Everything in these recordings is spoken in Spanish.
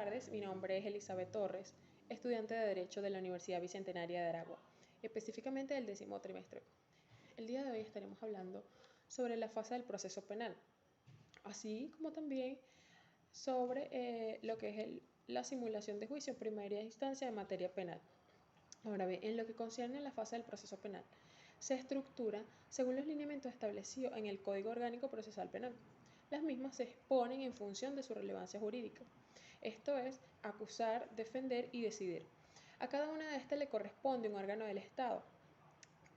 tardes, mi nombre es Elizabeth Torres, estudiante de Derecho de la Universidad Bicentenaria de Aragua, específicamente del 10º trimestre. El día de hoy estaremos hablando sobre la fase del proceso penal, así como también sobre lo que es la simulación de juicio en primera instancia en materia penal. Ahora bien, en lo que concierne a la fase del proceso penal, se estructura según los lineamientos establecidos en el Código Orgánico Procesal Penal. Las mismas se exponen en función de su relevancia jurídica. Esto es, acusar, defender y decidir. A cada una de estas le corresponde un órgano del Estado,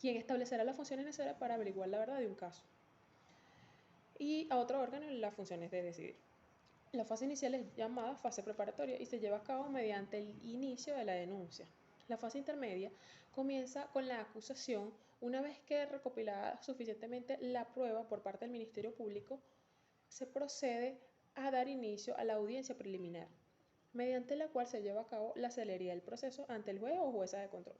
quien establecerá las funciones necesarias para averiguar la verdad de un caso. Y a otro órgano las funciones de decidir. La fase inicial es llamada fase preparatoria y se lleva a cabo mediante el inicio de la denuncia. La fase intermedia comienza con la acusación una vez que recopilada suficientemente la prueba por parte del Ministerio Público, se procede a dar inicio a la audiencia preliminar, mediante la cual se lleva a cabo la celeridad del proceso ante el juez o jueza de control.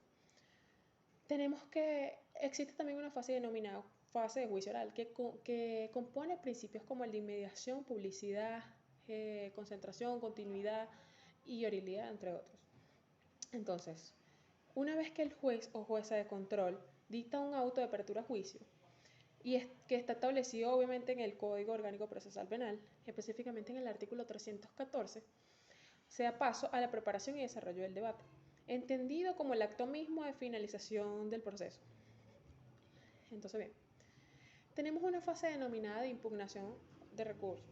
Tenemos que existe también una fase denominada fase de juicio oral, que compone principios como el de inmediación, publicidad, concentración, continuidad y oralidad, entre otros. Entonces, una vez que el juez o jueza de control dicta un auto de apertura a juicio, y que está establecido obviamente en el Código Orgánico Procesal Penal, específicamente en el artículo 314, se da paso a la preparación y desarrollo del debate, entendido como el acto mismo de finalización del proceso. Entonces, bien, tenemos una fase denominada de impugnación de recursos.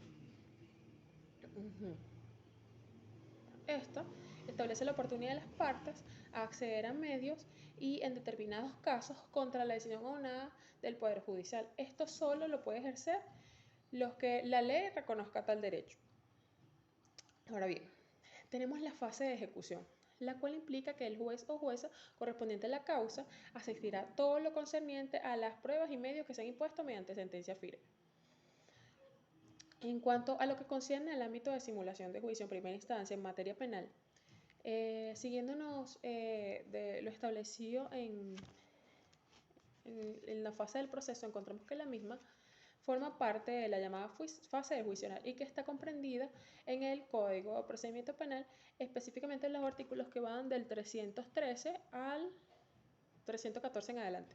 Esta establece la oportunidad de las partes a acceder a medios y en determinados casos contra la decisión o nada del Poder Judicial. Esto solo lo puede ejercer los que la ley reconozca tal derecho. Ahora bien, tenemos la fase de ejecución, la cual implica que el juez o jueza correspondiente a la causa asistirá todo lo concerniente a las pruebas y medios que se han impuesto mediante sentencia firme. En cuanto a lo que concierne al ámbito de simulación de juicio en primera instancia en materia penal, siguiéndonos de lo establecido en la fase del proceso, encontramos que la misma forma parte de la llamada fase de juicio oral y que está comprendida en el Código de Procedimiento Penal, específicamente en los artículos que van del 313 al 314 en adelante.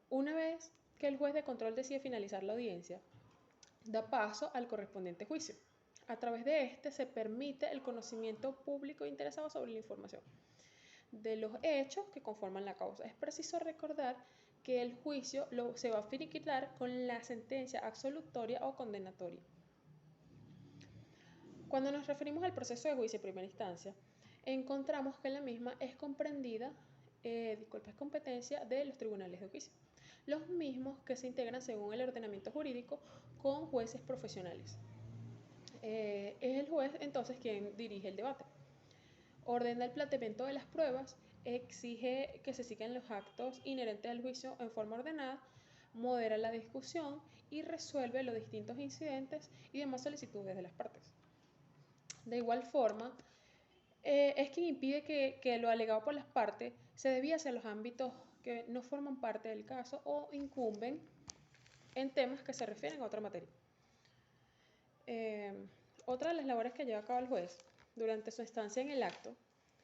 Una vez que el juez de control decide finalizar la audiencia, da paso al correspondiente juicio. A través de este se permite el conocimiento público interesado sobre la información de los hechos que conforman la causa. Es preciso recordar que el juicio se va a finiquitar con la sentencia absolutoria o condenatoria. Cuando nos referimos al proceso de juicio en primera instancia, encontramos que la misma es comprendida, es competencia de los tribunales de juicio, los mismos que se integran según el ordenamiento jurídico con jueces profesionales. Es el juez entonces quien dirige el debate. Ordena el planteamiento de las pruebas, exige que se sigan los actos inherentes al juicio en forma ordenada, modera la discusión y resuelve los distintos incidentes y demás solicitudes de las partes. De igual forma, es quien impide que lo alegado por las partes se desvíe hacia los ámbitos que no forman parte del caso o incumben en temas que se refieren a otra materia. Otra de las labores que lleva a cabo el juez durante su estancia en el acto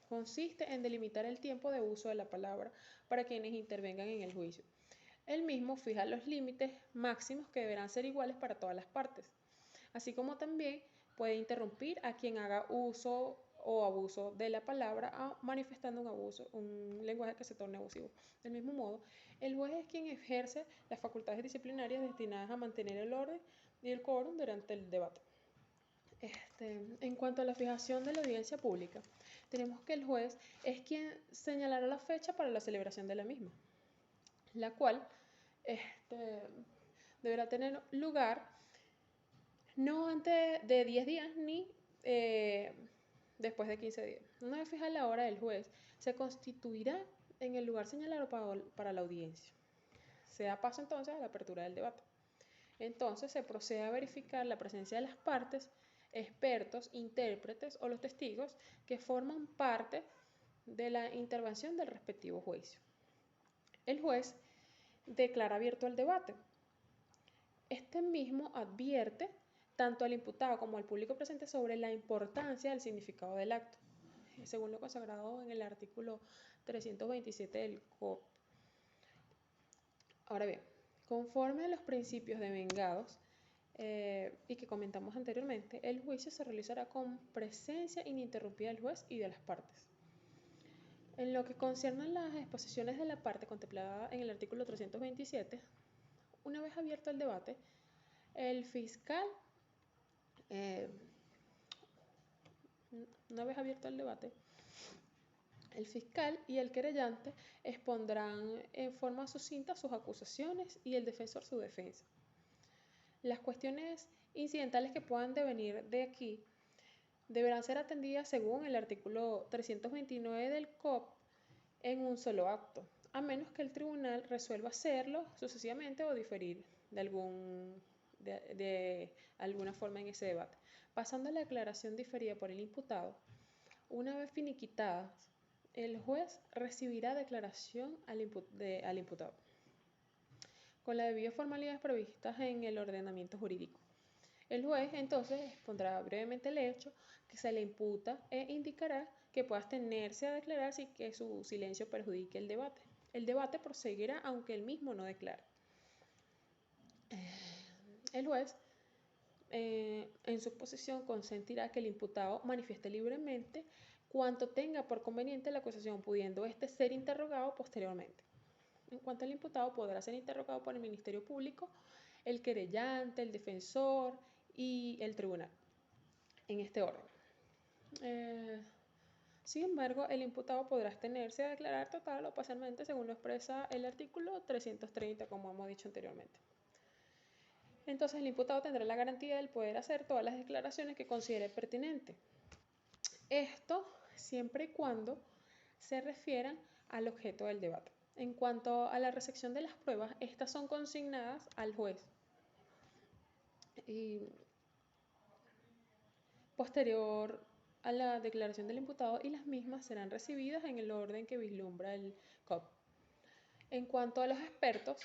consiste en delimitar el tiempo de uso de la palabra para quienes intervengan en el juicio. Él mismo fija los límites máximos que deberán ser iguales para todas las partes, así como también puede interrumpir a quien haga uso o abuso de la palabra manifestando un lenguaje que se torne abusivo. Del mismo modo, el juez es quien ejerce las facultades disciplinarias destinadas a mantener el orden y el quórum durante el debate. En cuanto a la fijación de la audiencia pública, tenemos que el juez es quien señalará la fecha para la celebración de la misma, la cual deberá tener lugar no antes de 10 días ni después de 15 días. Una vez fija la hora, del juez se constituirá en el lugar señalado para la audiencia. Se da paso entonces a la apertura del debate. Entonces se procede a verificar la presencia de las partes, expertos, intérpretes o los testigos que forman parte de la intervención del respectivo juicio. El juez declara abierto el debate. Este mismo advierte tanto al imputado como al público presente sobre la importancia del significado del acto, según lo consagrado en el artículo 327 del COP. Ahora bien, conforme a los principios de vengados y que comentamos anteriormente, el juicio se realizará con presencia ininterrumpida del juez y de las partes. En lo que concierne a las exposiciones de la parte contemplada en el artículo 327, una vez abierto el debate, el fiscal, y el querellante expondrán en forma sucinta sus acusaciones y el defensor su defensa. Las cuestiones incidentales que puedan devenir de aquí deberán ser atendidas según el artículo 329 del COP en un solo acto, a menos que el tribunal resuelva hacerlo sucesivamente o diferir de alguna forma en ese debate. Pasando a la declaración diferida por el imputado, una vez finiquitada, el juez recibirá declaración al imputado, con las debidas formalidades previstas en el ordenamiento jurídico. El juez entonces expondrá brevemente el hecho que se le imputa e indicará que pueda abstenerse a declarar sin que su silencio perjudique el debate. El debate proseguirá aunque él mismo no declare. El juez, en su posición, consentirá que el imputado manifieste libremente cuanto tenga por conveniente la acusación, pudiendo éste ser interrogado posteriormente. En cuanto al imputado, podrá ser interrogado por el Ministerio Público, el querellante, el defensor y el tribunal, en este orden. Sin embargo, el imputado podrá abstenerse a declarar total o parcialmente según lo expresa el artículo 330, como hemos dicho anteriormente. Entonces, el imputado tendrá la garantía del poder hacer todas las declaraciones que considere pertinente. Esto siempre y cuando se refieran al objeto del debate. En cuanto a la recepción de las pruebas, estas son consignadas al juez y posterior a la declaración del imputado, y las mismas serán recibidas en el orden que vislumbra el COP. En cuanto a los expertos,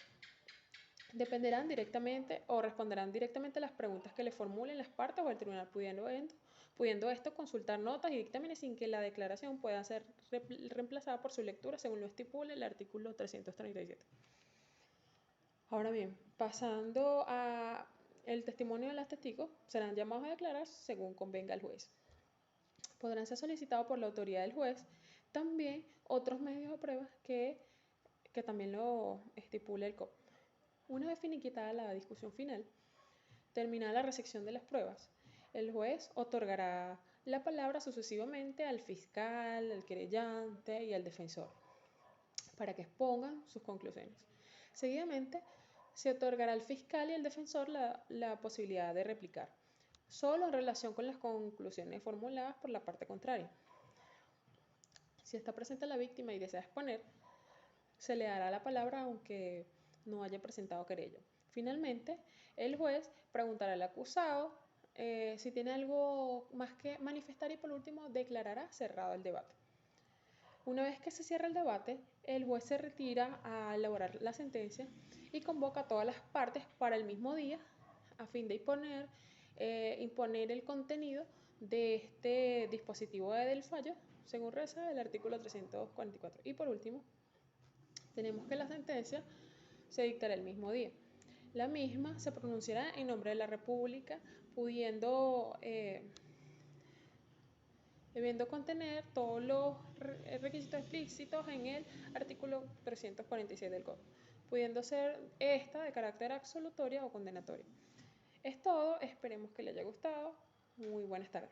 dependerán directamente o responderán directamente a las preguntas que le formulen las partes o el tribunal, pudiendo esto consultar notas y dictámenes sin que la declaración pueda ser reemplazada por su lectura según lo estipula el artículo 337. Ahora bien, pasando a el testimonio de los testigos, serán llamados a declarar según convenga al juez. Podrán ser solicitados por la autoridad del juez también otros medios de prueba que también lo estipula el COP. Una vez finiquitada la discusión final, terminada la recepción de las pruebas, el juez otorgará la palabra sucesivamente al fiscal, al querellante y al defensor para que expongan sus conclusiones. Seguidamente, se otorgará al fiscal y al defensor la posibilidad de replicar, solo en relación con las conclusiones formuladas por la parte contraria. Si está presente la víctima y desea exponer, se le dará la palabra aunque no haya presentado querella. Finalmente, el juez preguntará al acusado si tiene algo más que manifestar y por último declarará cerrado el debate. Una vez que se cierra el debate, el juez se retira a elaborar la sentencia y convoca a todas las partes para el mismo día a fin de imponer el contenido de este dispositivo del fallo según reza el artículo 344. Y por último, tenemos que la sentencia se dictará el mismo día. La misma se pronunciará en nombre de la República, debiendo contener todos los requisitos explícitos en el artículo 346 del COD, pudiendo ser esta de carácter absolutoria o condenatoria. Es todo, esperemos que le haya gustado. Muy buenas tardes.